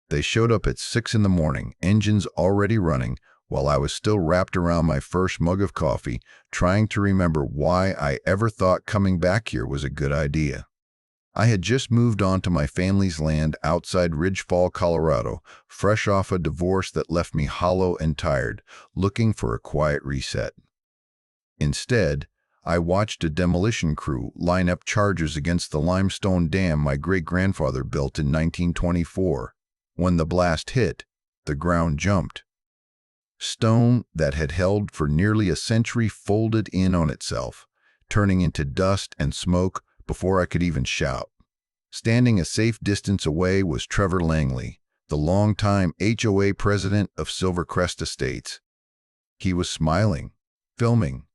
They showed up at 6 in the morning, engines already running, while I was still wrapped around my first mug of coffee, trying to remember why I ever thought coming back here was a good idea. I had just moved onto my family's land outside Ridgefall, Colorado, fresh off a divorce that left me hollow and tired, looking for a quiet reset. Instead, I watched a demolition crew line up charges against the limestone dam my great-grandfather built in 1924. When the blast hit, the ground jumped. Stone that had held for nearly a century folded in on itself, turning into dust and smoke before I could even shout. Standing a safe distance away was Trevor Langley, the longtime HOA president of Silver Crest Estates. He was smiling, filming.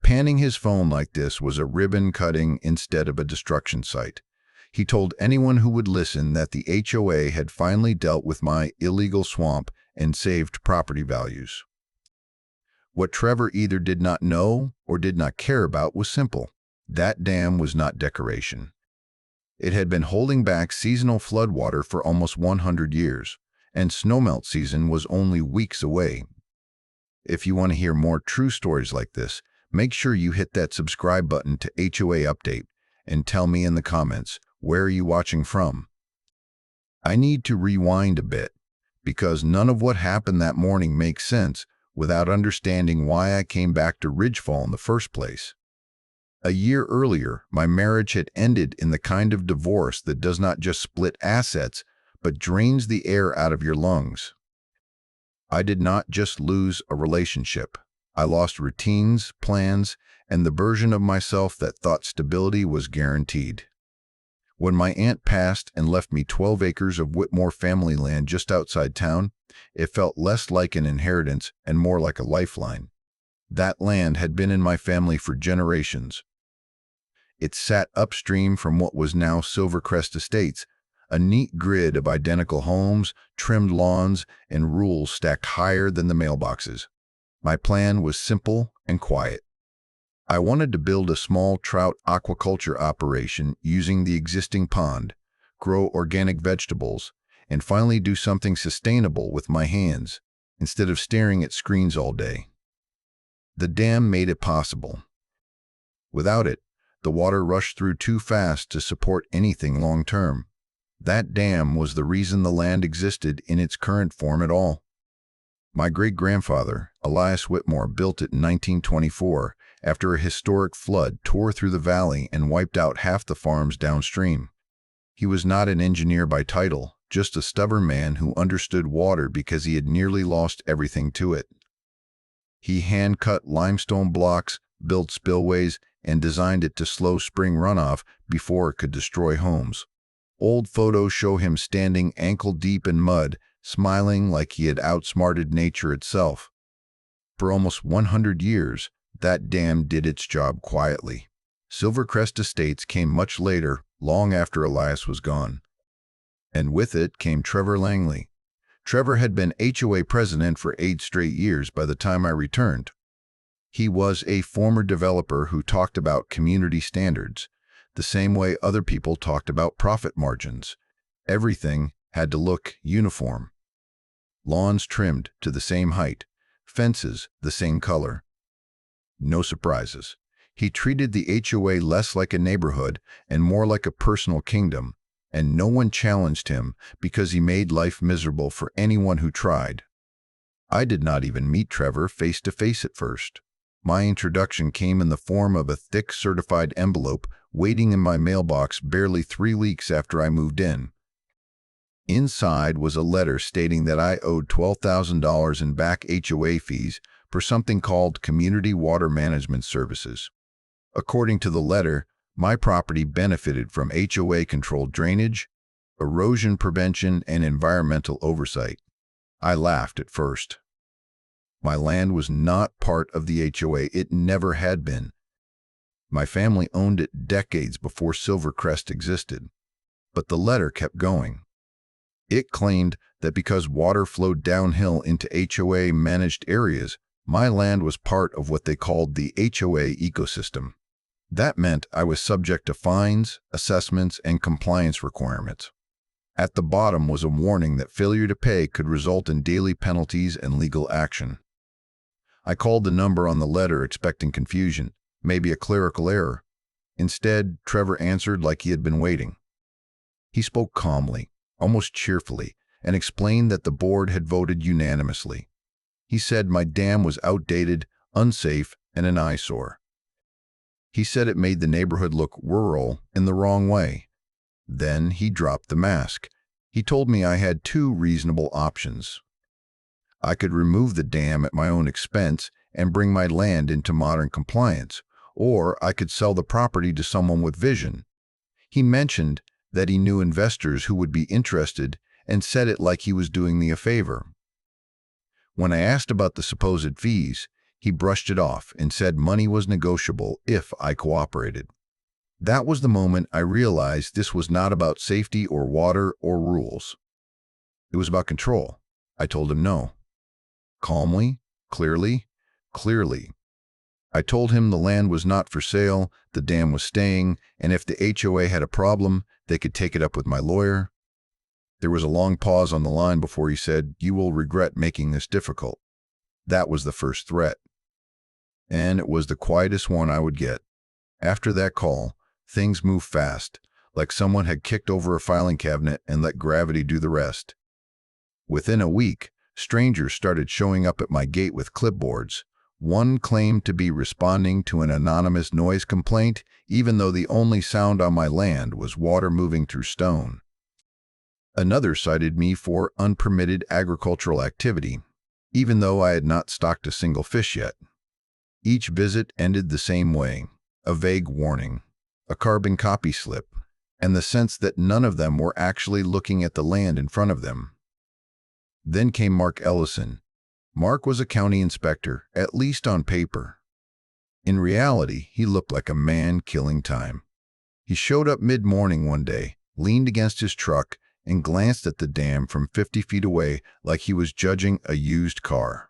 Panning his phone like this was a ribbon cutting instead of a destruction site. He told anyone who would listen that the HOA had finally dealt with my illegal swamp and saved property values. What Trevor either did not know or did not care about was simple. That dam was not decoration. It had been holding back seasonal floodwater for almost 100 years, and snowmelt season was only weeks away. If you want to hear more true stories like this, make sure you hit that subscribe button to HOA Update and tell me in the comments, where are you watching from? I need to rewind a bit, because none of what happened that morning makes sense without understanding why I came back to Ridgefall in the first place. A year earlier, my marriage had ended in the kind of divorce that does not just split assets, but drains the air out of your lungs. I did not just lose a relationship. I lost routines, plans, and the version of myself that thought stability was guaranteed. When my aunt passed and left me 12 acres of Whitmore family land just outside town, it felt less like an inheritance and more like a lifeline. That land had been in my family for generations. It sat upstream from what was now Silver Crest Estates, a neat grid of identical homes, trimmed lawns, and rules stacked higher than the mailboxes. My plan was simple and quiet. I wanted to build a small trout aquaculture operation using the existing pond, grow organic vegetables, and finally do something sustainable with my hands, instead of staring at screens all day. The dam made it possible. Without it, the water rushed through too fast to support anything long-term. That dam was the reason the land existed in its current form at all. My great-grandfather, Elias Whitmore, built it in 1924 after a historic flood tore through the valley and wiped out half the farms downstream. He was not an engineer by title, just a stubborn man who understood water because he had nearly lost everything to it. He hand-cut limestone blocks, built spillways, and designed it to slow spring runoff before it could destroy homes. Old photos show him standing ankle-deep in mud, smiling like he had outsmarted nature itself. For almost 100 years, that dam did its job quietly. Silver Crest Estates came much later, long after Elias was gone. And with it came Trevor Langley. Trevor had been HOA president for 8 straight years by the time I returned. He was a former developer who talked about community standards, the same way other people talked about profit margins. Everything had to look uniform. Lawns trimmed to the same height, fences the same color. No surprises. He treated the HOA less like a neighborhood and more like a personal kingdom, and no one challenged him because he made life miserable for anyone who tried. I did not even meet Trevor face to face at first. My introduction came in the form of a thick certified envelope waiting in my mailbox barely 3 weeks after I moved in. Inside was a letter stating that I owed $12,000 in back HOA fees for something called Community Water Management Services. According to the letter, my property benefited from HOA-controlled drainage, erosion prevention, and environmental oversight. I laughed at first. My land was not part of the HOA. It never had been. My family owned it decades before Silver Crest existed. But the letter kept going. It claimed that because water flowed downhill into HOA-managed areas, my land was part of what they called the HOA ecosystem. That meant I was subject to fines, assessments, and compliance requirements. At the bottom was a warning that failure to pay could result in daily penalties and legal action. I called the number on the letter expecting confusion, maybe a clerical error. Instead, Trevor answered like he had been waiting. He spoke calmly, almost cheerfully, and explained that the board had voted unanimously. He said my dam was outdated, unsafe, and an eyesore. He said it made the neighborhood look rural in the wrong way. Then he dropped the mask. He told me I had two reasonable options. I could remove the dam at my own expense and bring my land into modern compliance, or I could sell the property to someone with vision. He mentioned that he knew investors who would be interested and said it like he was doing me a favor. When I asked about the supposed fees, he brushed it off and said money was negotiable if I cooperated. That was the moment I realized this was not about safety or water or rules. It was about control. I told him no. Calmly, clearly. I told him the land was not for sale, the dam was staying, and if the HOA had a problem, they could take it up with my lawyer. There was a long pause on the line before he said, "You will regret making this difficult." That was the first threat. And it was the quietest one I would get. After that call, things moved fast, like someone had kicked over a filing cabinet and let gravity do the rest. Within a week, strangers started showing up at my gate with clipboards. One claimed to be responding to an anonymous noise complaint, even though the only sound on my land was water moving through stone. Another cited me for unpermitted agricultural activity, even though I had not stocked a single fish yet. Each visit ended the same way, a vague warning, a carbon copy slip, and the sense that none of them were actually looking at the land in front of them. Then came Mark Ellison. Mark was a county inspector, at least on paper. In reality, he looked like a man killing time. He showed up mid-morning one day, leaned against his truck, and glanced at the dam from 50 feet away like he was judging a used car.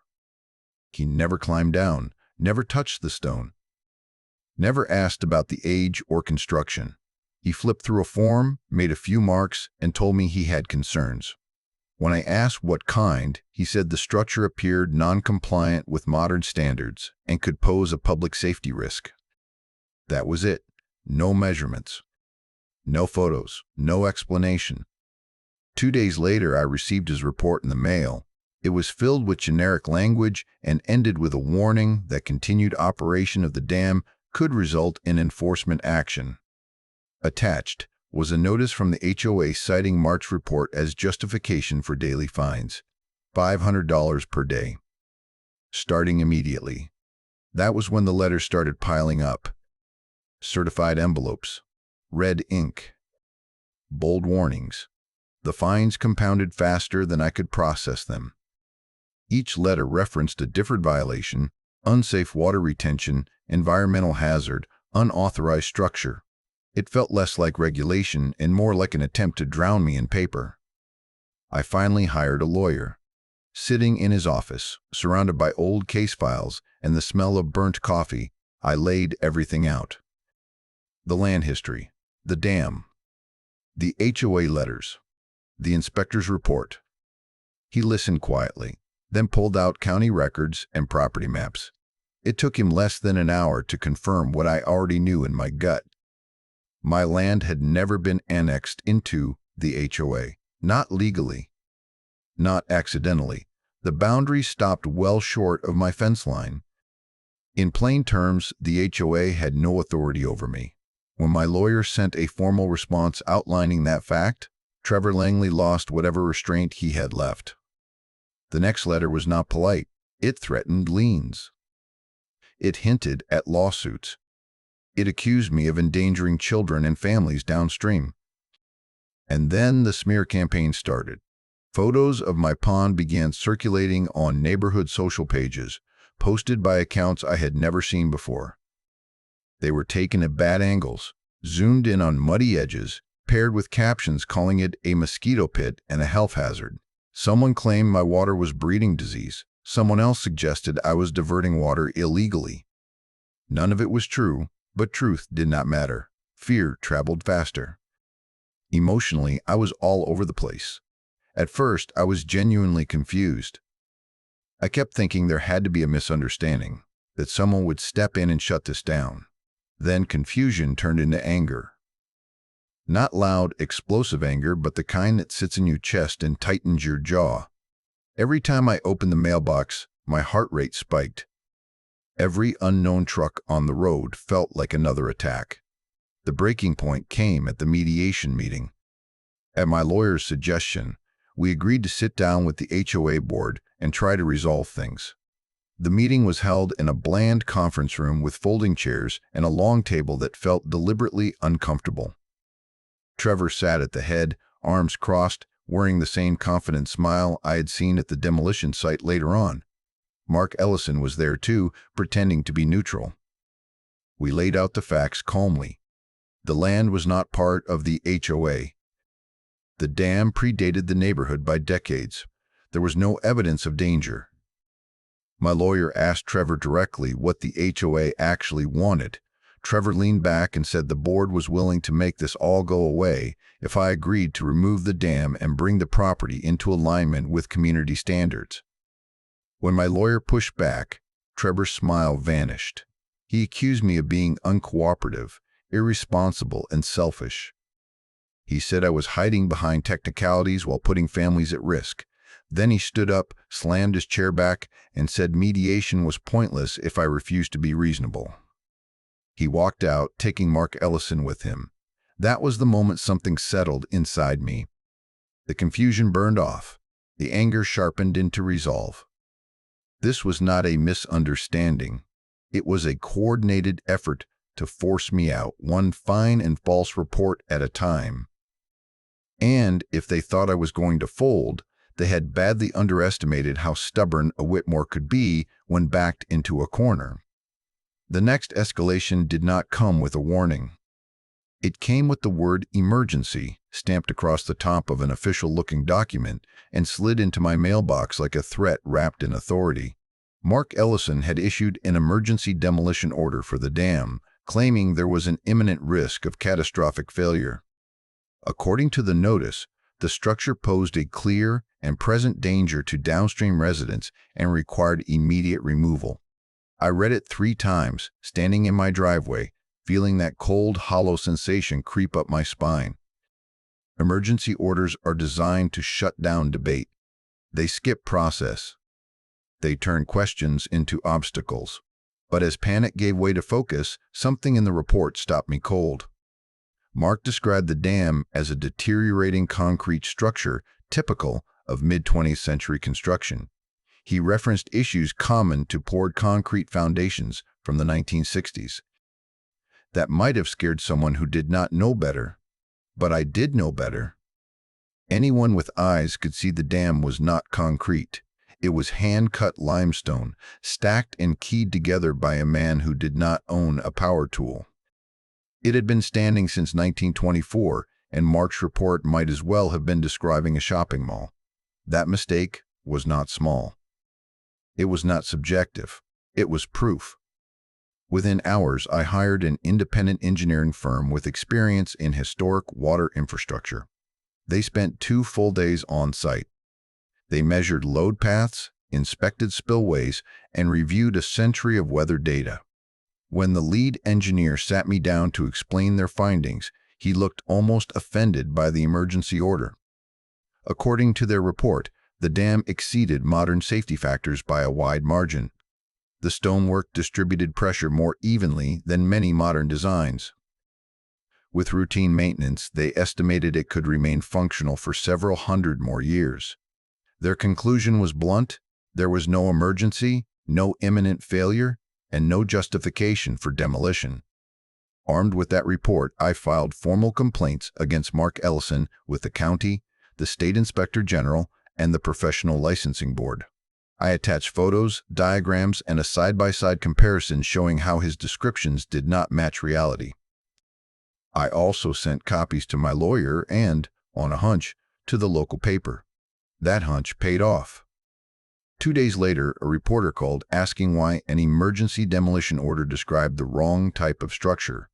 He never climbed down, never touched the stone, never asked about the age or construction. He flipped through a form, made a few marks, and told me he had concerns. When I asked what kind, he said the structure appeared non-compliant with modern standards and could pose a public safety risk. That was it. No measurements. No photos. No explanation. 2 days later, I received his report in the mail. It was filled with generic language and ended with a warning that continued operation of the dam could result in enforcement action. Attached was a notice from the HOA citing March's report as justification for daily fines, $500 per day, starting immediately. That was when the letters started piling up. Certified envelopes, red ink, bold warnings. The fines compounded faster than I could process them. Each letter referenced a different violation: unsafe water retention, environmental hazard, unauthorized structure. It felt less like regulation and more like an attempt to drown me in paper. I finally hired a lawyer. Sitting in his office, surrounded by old case files and the smell of burnt coffee, I laid everything out. The land history, the dam, the HOA letters, the inspector's report. He listened quietly, then pulled out county records and property maps. It took him less than an hour to confirm what I already knew in my gut. My land had never been annexed into the HOA, not legally, not accidentally. The boundary stopped well short of my fence line. In plain terms, the HOA had no authority over me. When my lawyer sent a formal response outlining that fact, Trevor Langley lost whatever restraint he had left. The next letter was not polite. It threatened liens. It hinted at lawsuits. It accused me of endangering children and families downstream. And then the smear campaign started. Photos of my pond began circulating on neighborhood social pages, posted by accounts I had never seen before. They were taken at bad angles, zoomed in on muddy edges, paired with captions calling it a mosquito pit and a health hazard. Someone claimed my water was breeding disease. Someone else suggested I was diverting water illegally. None of it was true, but truth did not matter. Fear traveled faster. Emotionally, I was all over the place. At first, I was genuinely confused. I kept thinking there had to be a misunderstanding, that someone would step in and shut this down. Then confusion turned into anger. Not loud, explosive anger, but the kind that sits in your chest and tightens your jaw. Every time I opened the mailbox, my heart rate spiked. Every unknown truck on the road felt like another attack. The breaking point came at the mediation meeting. At my lawyer's suggestion, we agreed to sit down with the HOA board and try to resolve things. The meeting was held in a bland conference room with folding chairs and a long table that felt deliberately uncomfortable. Trevor sat at the head, arms crossed, wearing the same confident smile I had seen at the demolition site later on. Mark Ellison was there too, pretending to be neutral. We laid out the facts calmly. The land was not part of the HOA. The dam predated the neighborhood by decades. There was no evidence of danger. My lawyer asked Trevor directly what the HOA actually wanted. Trevor leaned back and said the board was willing to make this all go away if I agreed to remove the dam and bring the property into alignment with community standards. When my lawyer pushed back, Trevor's smile vanished. He accused me of being uncooperative, irresponsible, and selfish. He said I was hiding behind technicalities while putting families at risk. Then he stood up, slammed his chair back, and said mediation was pointless if I refused to be reasonable. He walked out, taking Mark Ellison with him. That was the moment something settled inside me. The confusion burned off. The anger sharpened into resolve. This was not a misunderstanding. It was a coordinated effort to force me out, one fine and false report at a time. And if they thought I was going to fold, they had badly underestimated how stubborn a Whitmore could be when backed into a corner. The next escalation did not come with a warning. It came with the word emergency stamped across the top of an official-looking document and slid into my mailbox like a threat wrapped in authority. Mark Ellison had issued an emergency demolition order for the dam, claiming there was an imminent risk of catastrophic failure. According to the notice, the structure posed a clear and present danger to downstream residents and required immediate removal. I read it 3 times, standing in my driveway, feeling that cold, hollow sensation creep up my spine. Emergency orders are designed to shut down debate. They skip process. They turn questions into obstacles. But as panic gave way to focus, something in the report stopped me cold. Mark described the dam as a deteriorating concrete structure typical of mid-20th century construction. He referenced issues common to poured concrete foundations from the 1960s. That might have scared someone who did not know better. But I did know better. Anyone with eyes could see the dam was not concrete. It was hand-cut limestone, stacked and keyed together by a man who did not own a power tool. It had been standing since 1924, and Mark's report might as well have been describing a shopping mall. That mistake was not small. It was not subjective. It was proof. Within hours, I hired an independent engineering firm with experience in historic water infrastructure. They spent 2 full days on site. They measured load paths, inspected spillways, and reviewed a century of weather data. When the lead engineer sat me down to explain their findings, he looked almost offended by the emergency order. According to their report, the dam exceeded modern safety factors by a wide margin. The stonework distributed pressure more evenly than many modern designs. With routine maintenance, they estimated it could remain functional for several hundred more years. Their conclusion was blunt: there was no emergency, no imminent failure, and no justification for demolition. Armed with that report, I filed formal complaints against Mark Ellison with the county, the state inspector general, and the professional licensing board. I attached photos, diagrams, and a side-by-side comparison showing how his descriptions did not match reality. I also sent copies to my lawyer and, on a hunch, to the local paper. That hunch paid off. 2 days later, a reporter called asking why an emergency demolition order described the wrong type of structure.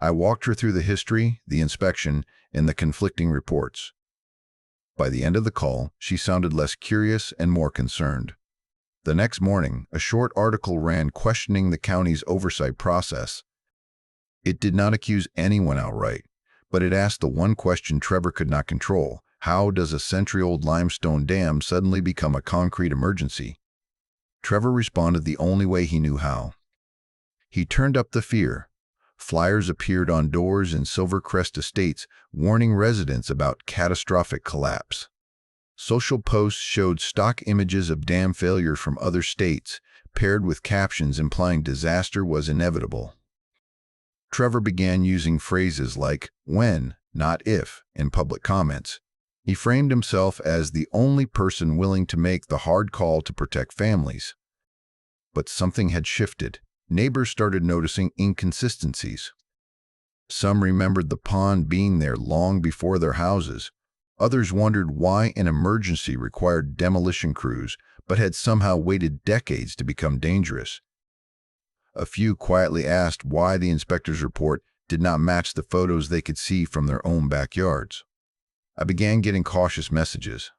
I walked her through the history, the inspection, and the conflicting reports. By the end of the call, she sounded less curious and more concerned. The next morning, a short article ran questioning the county's oversight process. It did not accuse anyone outright, but it asked the one question Trevor could not control: how does a century-old limestone dam suddenly become a concrete emergency? Trevor responded the only way he knew how. He turned up the fear. Flyers appeared on doors in Silver Crest Estates warning residents about catastrophic collapse. Social posts showed stock images of dam failures from other states, paired with captions implying disaster was inevitable. Trevor began using phrases like "when," not "if," in public comments. He framed himself as the only person willing to make the hard call to protect families. But something had shifted. Neighbors started noticing inconsistencies. Some remembered the pond being there long before their houses. Others wondered why an emergency required demolition crews, but had somehow waited decades to become dangerous. A few quietly asked why the inspector's report did not match the photos they could see from their own backyards. I began getting cautious messages.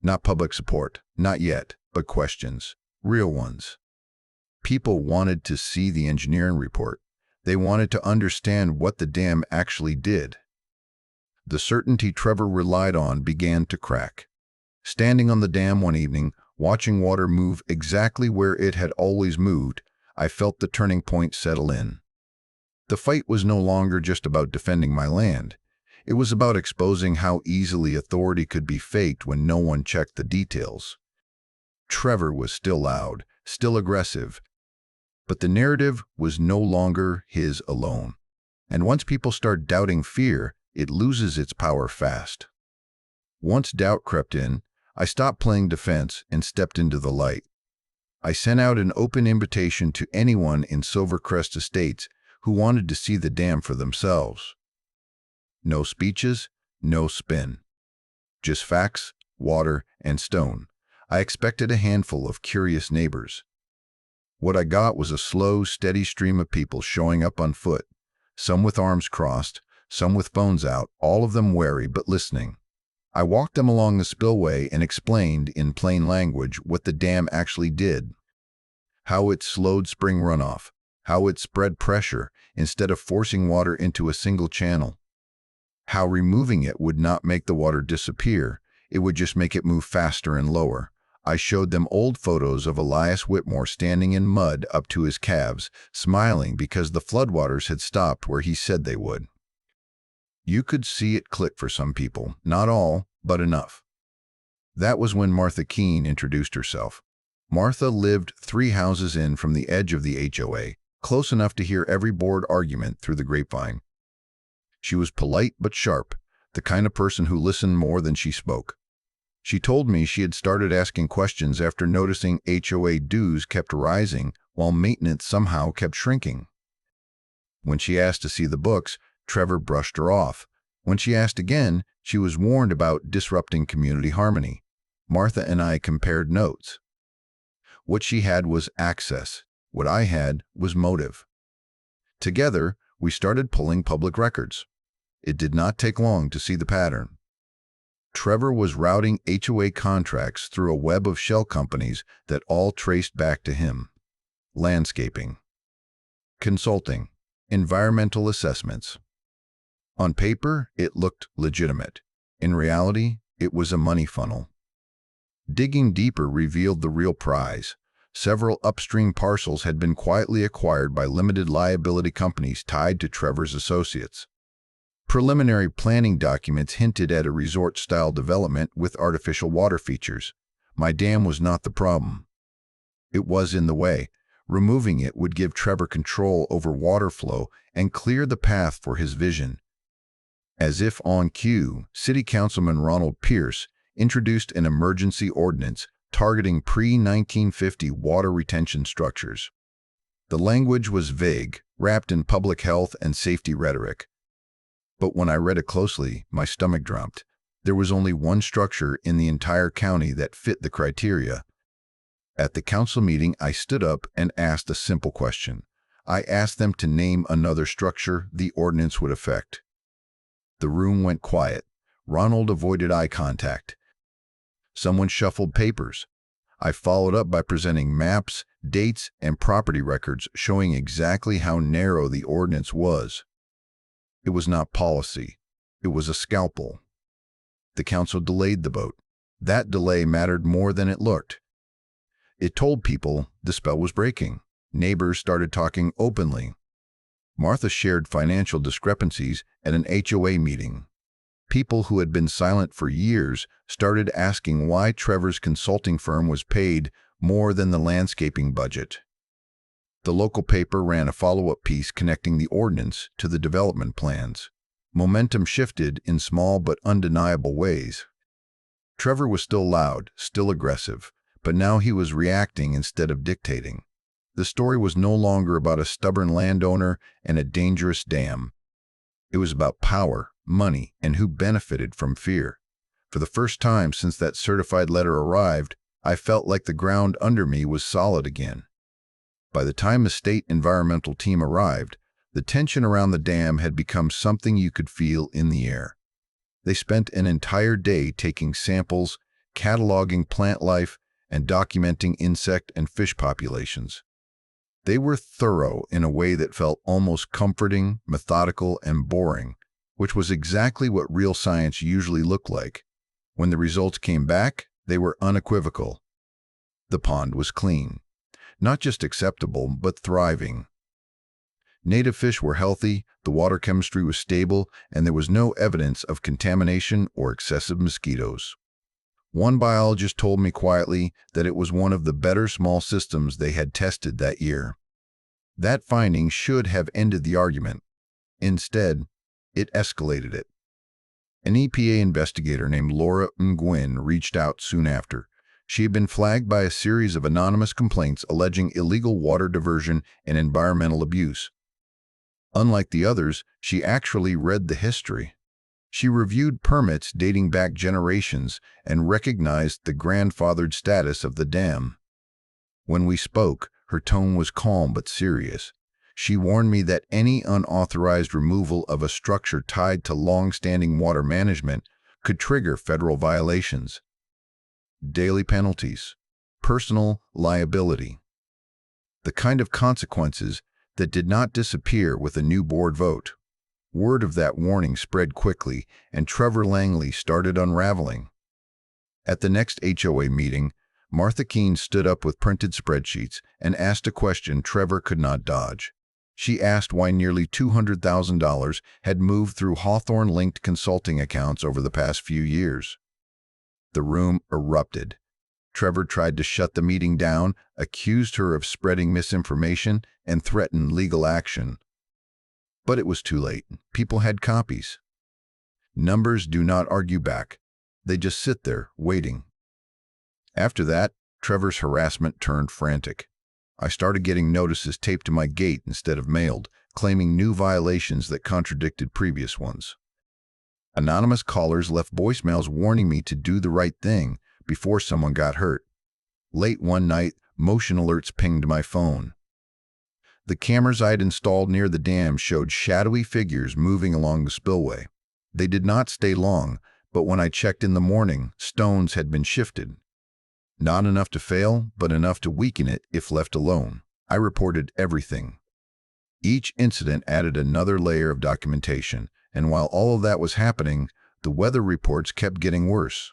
Not public support, not yet, but questions, real ones. People wanted to see the engineering report. They wanted to understand what the dam actually did. The certainty Trevor relied on began to crack. Standing on the dam one evening, watching water move exactly where it had always moved, I felt the turning point settle in. The fight was no longer just about defending my land. It was about exposing how easily authority could be faked when no one checked the details. Trevor was still loud, still aggressive, but the narrative was no longer his alone. And once people start doubting fear, it loses its power fast. Once doubt crept in, I stopped playing defense and stepped into the light. I sent out an open invitation to anyone in Silver Crest Estates who wanted to see the dam for themselves. No speeches, no spin. Just facts, water, and stone. I expected a handful of curious neighbors. What I got was a slow, steady stream of people showing up on foot, some with arms crossed, some with phones out, all of them wary but listening. I walked them along the spillway and explained in plain language what the dam actually did, how it slowed spring runoff, how it spread pressure instead of forcing water into a single channel, how removing it would not make the water disappear, it would just make it move faster and lower. I showed them old photos of Elias Whitmore standing in mud up to his calves, smiling because the floodwaters had stopped where he said they would. You could see it click for some people, not all, but enough. That was when Martha Keene introduced herself. Martha lived 3 houses in from the edge of the HOA, close enough to hear every board argument through the grapevine. She was polite but sharp, the kind of person who listened more than she spoke. She told me she had started asking questions after noticing HOA dues kept rising while maintenance somehow kept shrinking. When she asked to see the books, Trevor brushed her off. When she asked again, she was warned about disrupting community harmony. Martha and I compared notes. What she had was access. What I had was motive. Together, we started pulling public records. It did not take long to see the pattern. Trevor was routing HOA contracts through a web of shell companies that all traced back to him. Landscaping, consulting, environmental assessments. On paper, it looked legitimate. In reality, it was a money funnel. Digging deeper revealed the real prize. Several upstream parcels had been quietly acquired by limited liability companies tied to Trevor's associates. Preliminary planning documents hinted at a resort-style development with artificial water features. My dam was not the problem. It was in the way. Removing it would give Trevor control over water flow and clear the path for his vision. As if on cue, City Councilman Ronald Pierce introduced an emergency ordinance targeting pre-1950 water retention structures. The language was vague, wrapped in public health and safety rhetoric. But when I read it closely, my stomach dropped. There was only one structure in the entire county that fit the criteria. At the council meeting, I stood up and asked a simple question. I asked them to name another structure the ordinance would affect. The room went quiet. Ronald avoided eye contact. Someone shuffled papers. I followed up by presenting maps, dates, and property records showing exactly how narrow the ordinance was. It was not policy. It was a scalpel. The council delayed the vote. That delay mattered more than it looked. It told people the spell was breaking. Neighbors started talking openly. Martha shared financial discrepancies at an HOA meeting. People who had been silent for years started asking why Trevor's consulting firm was paid more than the landscaping budget. The local paper ran a follow-up piece connecting the ordinance to the development plans. Momentum shifted in small but undeniable ways. Trevor was still loud, still aggressive, but now he was reacting instead of dictating. The story was no longer about a stubborn landowner and a dangerous dam. It was about power, money, and who benefited from fear. For the first time since that certified letter arrived, I felt like the ground under me was solid again. By the time the state environmental team arrived, the tension around the dam had become something you could feel in the air. They spent an entire day taking samples, cataloging plant life, and documenting insect and fish populations. They were thorough in a way that felt almost comforting, methodical, and boring, which was exactly what real science usually looked like. When the results came back, they were unequivocal. The pond was clean. Not just acceptable, but thriving. Native fish were healthy, the water chemistry was stable, and there was no evidence of contamination or excessive mosquitoes. One biologist told me quietly that it was one of the better small systems they had tested that year. That finding should have ended the argument. Instead, it escalated it. An EPA investigator named Laura Nguyen reached out soon after. She had been flagged by a series of anonymous complaints alleging illegal water diversion and environmental abuse. Unlike the others, she actually read the history. She reviewed permits dating back generations and recognized the grandfathered status of the dam. When we spoke, her tone was calm but serious. She warned me that any unauthorized removal of a structure tied to long-standing water management could trigger federal violations. Daily penalties, personal liability. The kind of consequences that did not disappear with a new board vote. Word of that warning spread quickly, and Trevor Langley started unraveling. At the next HOA meeting, Martha Keene stood up with printed spreadsheets and asked a question Trevor could not dodge. She asked why nearly $200,000 had moved through Hawthorne-linked consulting accounts over the past few years. The room erupted. Trevor tried to shut the meeting down, accused her of spreading misinformation, and threatened legal action. But it was too late. People had copies. Numbers do not argue back. They just sit there, waiting. After that, Trevor's harassment turned frantic. I started getting notices taped to my gate instead of mailed, claiming new violations that contradicted previous ones. Anonymous callers left voicemails warning me to do the right thing before someone got hurt. Late one night, motion alerts pinged my phone. The cameras I had installed near the dam showed shadowy figures moving along the spillway. They did not stay long, but when I checked in the morning, stones had been shifted. Not enough to fail, but enough to weaken it if left alone. I reported everything. Each incident added another layer of documentation, and while all of that was happening, the weather reports kept getting worse.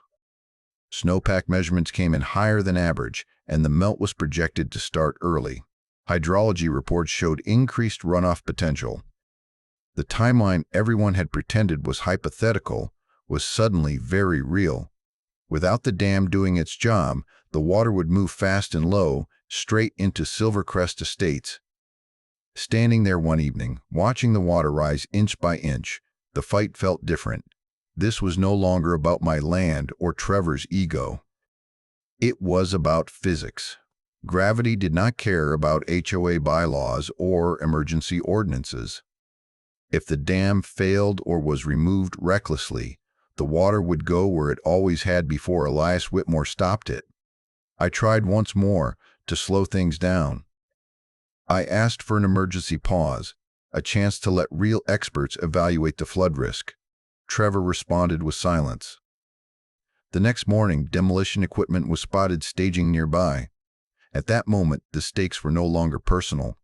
Snowpack measurements came in higher than average, and the melt was projected to start early. Hydrology reports showed increased runoff potential. The timeline everyone had pretended was hypothetical was suddenly very real. Without the dam doing its job, the water would move fast and low, straight into Silver Crest Estates. Standing there one evening, watching the water rise inch by inch, the fight felt different. This was no longer about my land or Trevor's ego. It was about physics. Gravity did not care about HOA bylaws or emergency ordinances. If the dam failed or was removed recklessly, the water would go where it always had before Elias Whitmore stopped it. I tried once more to slow things down. I asked for an emergency pause, a chance to let real experts evaluate the flood risk. Trevor responded with silence. The next morning, demolition equipment was spotted staging nearby. At that moment, the stakes were no longer personal.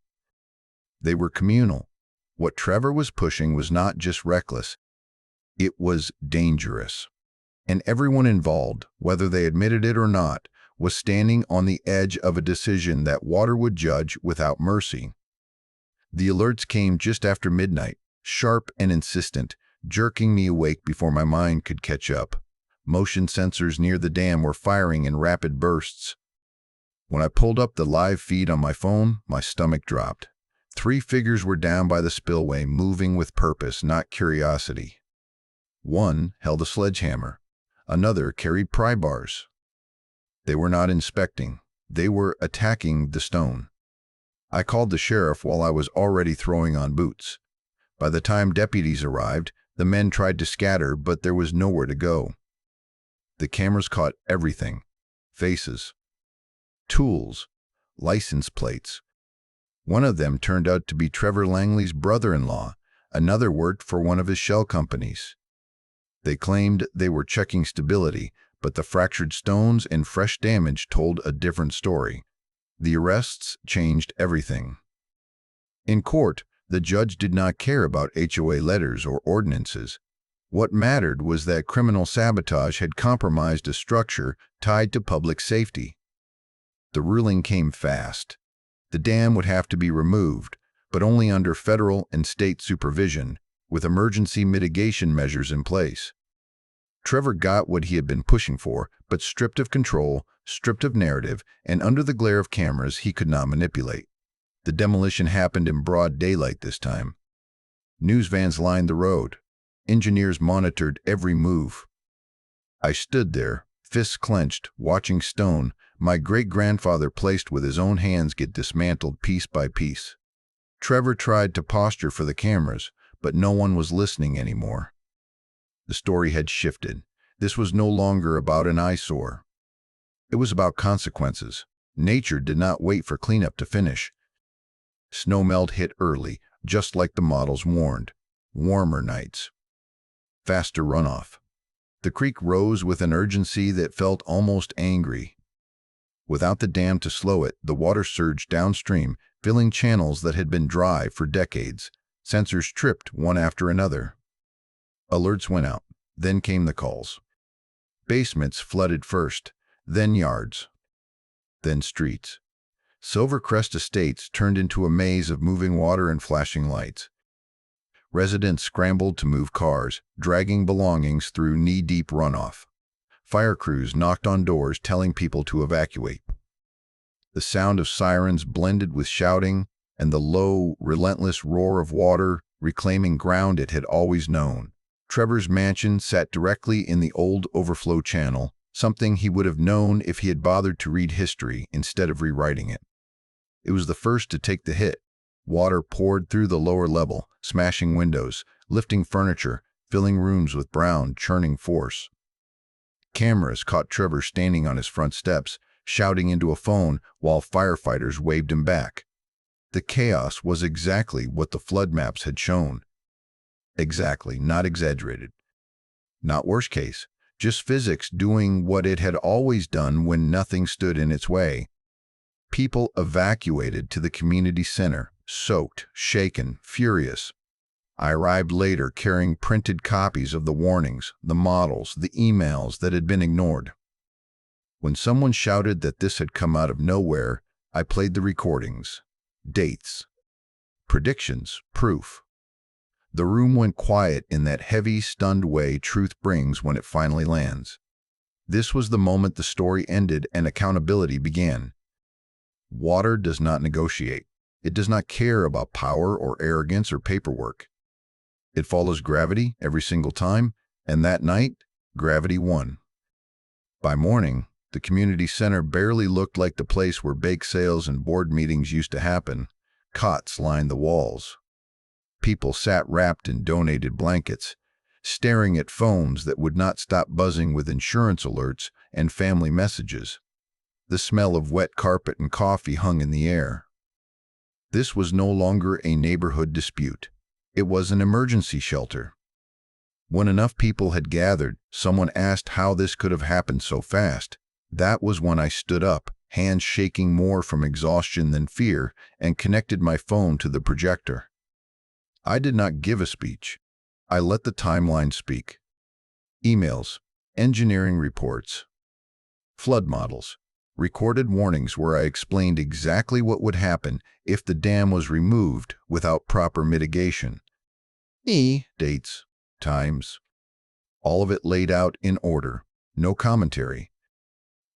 They were communal. What Trevor was pushing was not just reckless, it was dangerous. And everyone involved, whether they admitted it or not, was standing on the edge of a decision that water would judge without mercy. The alerts came just after midnight, sharp and insistent, jerking me awake before my mind could catch up. Motion sensors near the dam were firing in rapid bursts. When I pulled up the live feed on my phone, my stomach dropped. 3 figures were down by the spillway, moving with purpose, not curiosity. One held a sledgehammer. Another carried pry bars. They were not inspecting. They were attacking the stone. I called the sheriff while I was already throwing on boots. By the time deputies arrived, the men tried to scatter, but there was nowhere to go. The cameras caught everything: faces, tools, license plates. One of them turned out to be Trevor Langley's brother-in-law. Another worked for one of his shell companies. They claimed they were checking stability, but the fractured stones and fresh damage told a different story. The arrests changed everything. In court, the judge did not care about HOA letters or ordinances. What mattered was that criminal sabotage had compromised a structure tied to public safety. The ruling came fast. The dam would have to be removed, but only under federal and state supervision, with emergency mitigation measures in place. Trevor got what he had been pushing for, but stripped of control, stripped of narrative, and under the glare of cameras he could not manipulate. The demolition happened in broad daylight this time. News vans lined the road. Engineers monitored every move. I stood there, fists clenched, watching stone my great-grandfather placed with his own hands get dismantled piece by piece. Trevor tried to posture for the cameras, but no one was listening anymore. The story had shifted. This was no longer about an eyesore. It was about consequences. Nature did not wait for cleanup to finish. Snowmelt hit early, just like the models warned. Warmer nights. Faster runoff. The creek rose with an urgency that felt almost angry. Without the dam to slow it, the water surged downstream, filling channels that had been dry for decades. Sensors tripped one after another. Alerts went out. Then came the calls. Basements flooded first, then yards, then streets. Silver Crest Estates turned into a maze of moving water and flashing lights. Residents scrambled to move cars, dragging belongings through knee-deep runoff. Fire crews knocked on doors telling people to evacuate. The sound of sirens blended with shouting and the low, relentless roar of water reclaiming ground it had always known. Trevor's mansion sat directly in the old overflow channel, something he would have known if he had bothered to read history instead of rewriting it. It was the first to take the hit. Water poured through the lower level, smashing windows, lifting furniture, filling rooms with brown, churning force. Cameras caught Trevor standing on his front steps, shouting into a phone while firefighters waved him back. The chaos was exactly what the flood maps had shown. Exactly, not exaggerated. Not worst case, just physics doing what it had always done when nothing stood in its way. People evacuated to the community center, soaked, shaken, furious. I arrived later carrying printed copies of the warnings, the models, the emails that had been ignored. When someone shouted that this had come out of nowhere, I played the recordings. Dates. Predictions. Proof. The room went quiet in that heavy, stunned way truth brings when it finally lands. This was the moment the story ended and accountability began. Water does not negotiate. It does not care about power or arrogance or paperwork. It follows gravity every single time, and that night, gravity won. By morning, the community center barely looked like the place where bake sales and board meetings used to happen. Cots lined the walls. People sat wrapped in donated blankets, staring at phones that would not stop buzzing with insurance alerts and family messages. The smell of wet carpet and coffee hung in the air. This was no longer a neighborhood dispute. It was an emergency shelter. When enough people had gathered, someone asked how this could have happened so fast. That was when I stood up, hands shaking more from exhaustion than fear, and connected my phone to the projector. I did not give a speech. I let the timeline speak. Emails, engineering reports, flood models, recorded warnings where I explained exactly what would happen if the dam was removed without proper mitigation. Dates, times, all of it laid out in order. No commentary,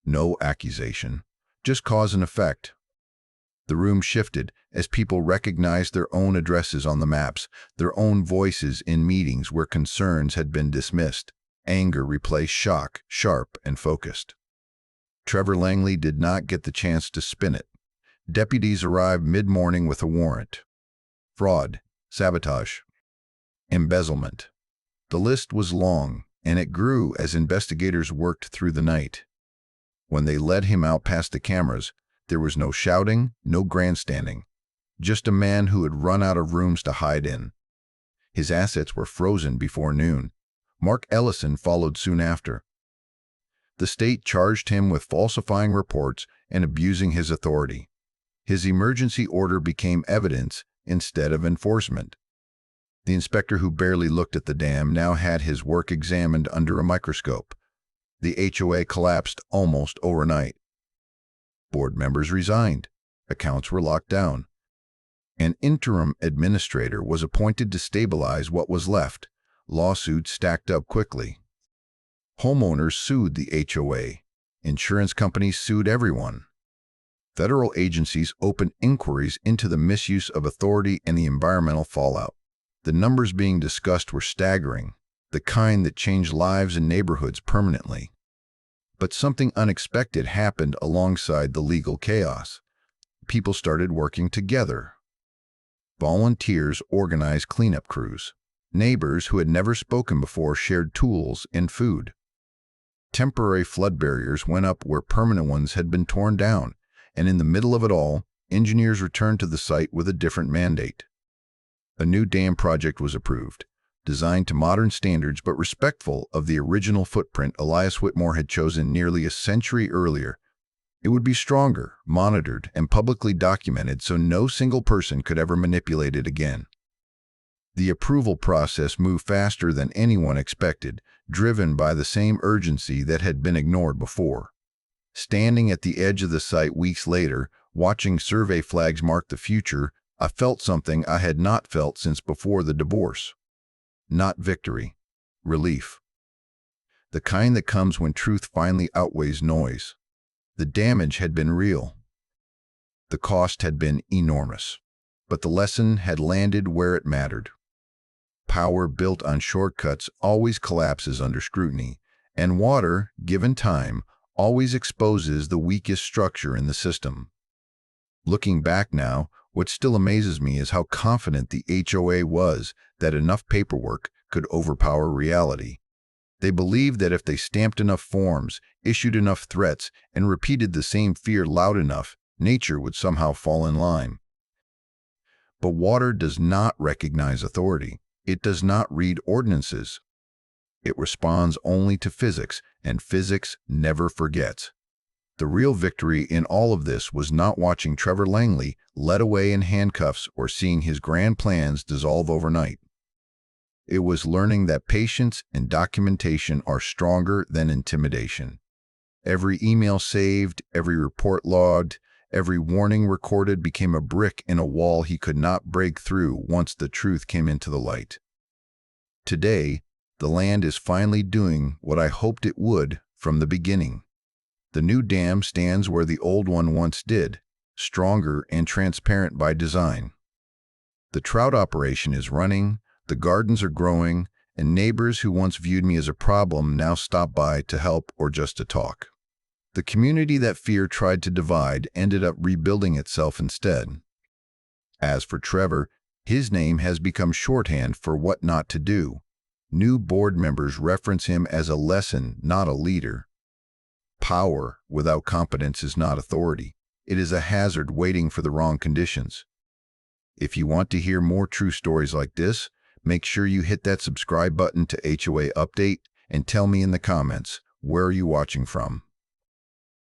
no accusation, just cause and effect. The room shifted as people recognized their own addresses on the maps, their own voices in meetings where concerns had been dismissed. Anger replaced shock, sharp and focused. Trevor Langley did not get the chance to spin it. Deputies arrived mid-morning with a warrant. Fraud, sabotage, embezzlement. The list was long, and it grew as investigators worked through the night. When they led him out past the cameras, there was no shouting, no grandstanding, just a man who had run out of rooms to hide in. His assets were frozen before noon. Mark Ellison followed soon after. The state charged him with falsifying reports and abusing his authority. His emergency order became evidence instead of enforcement. The inspector who barely looked at the dam now had his work examined under a microscope. The HOA collapsed almost overnight. Board members resigned. Accounts were locked down. An interim administrator was appointed to stabilize what was left. Lawsuits stacked up quickly. Homeowners sued the HOA. Insurance companies sued everyone. Federal agencies opened inquiries into the misuse of authority and the environmental fallout. The numbers being discussed were staggering, the kind that changed lives and neighborhoods permanently. But something unexpected happened alongside the legal chaos. People started working together. Volunteers organized cleanup crews. Neighbors who had never spoken before shared tools and food. Temporary flood barriers went up where permanent ones had been torn down, and in the middle of it all, engineers returned to the site with a different mandate. A new dam project was approved, designed to modern standards but respectful of the original footprint Elias Whitmore had chosen nearly a century earlier. It would be stronger, monitored, and publicly documented so no single person could ever manipulate it again. The approval process moved faster than anyone expected, driven by the same urgency that had been ignored before. Standing at the edge of the site weeks later, watching survey flags mark the future, I felt something I had not felt since before the divorce. Not victory, relief. The kind that comes when truth finally outweighs noise. The damage had been real. The cost had been enormous. But the lesson had landed where it mattered. Power built on shortcuts always collapses under scrutiny, and water, given time, always exposes the weakest structure in the system. Looking back now, what still amazes me is how confident the HOA was that enough paperwork could overpower reality. They believed that if they stamped enough forms, issued enough threats, and repeated the same fear loud enough, nature would somehow fall in line. But water does not recognize authority. It does not read ordinances. It responds only to physics, and physics never forgets. The real victory in all of this was not watching Trevor Langley led away in handcuffs or seeing his grand plans dissolve overnight. It was learning that patience and documentation are stronger than intimidation. Every email saved, every report logged, every warning recorded became a brick in a wall he could not break through once the truth came into the light. Today, the land is finally doing what I hoped it would from the beginning. The new dam stands where the old one once did, stronger and transparent by design. The trout operation is running, the gardens are growing, and neighbors who once viewed me as a problem now stop by to help or just to talk. The community that fear tried to divide ended up rebuilding itself instead. As for Trevor, his name has become shorthand for what not to do. New board members reference him as a lesson, not a leader. Power without competence is not authority. It is a hazard waiting for the wrong conditions. If you want to hear more true stories like this, make sure you hit that subscribe button to HOA Update and tell me in the comments, where are you watching from?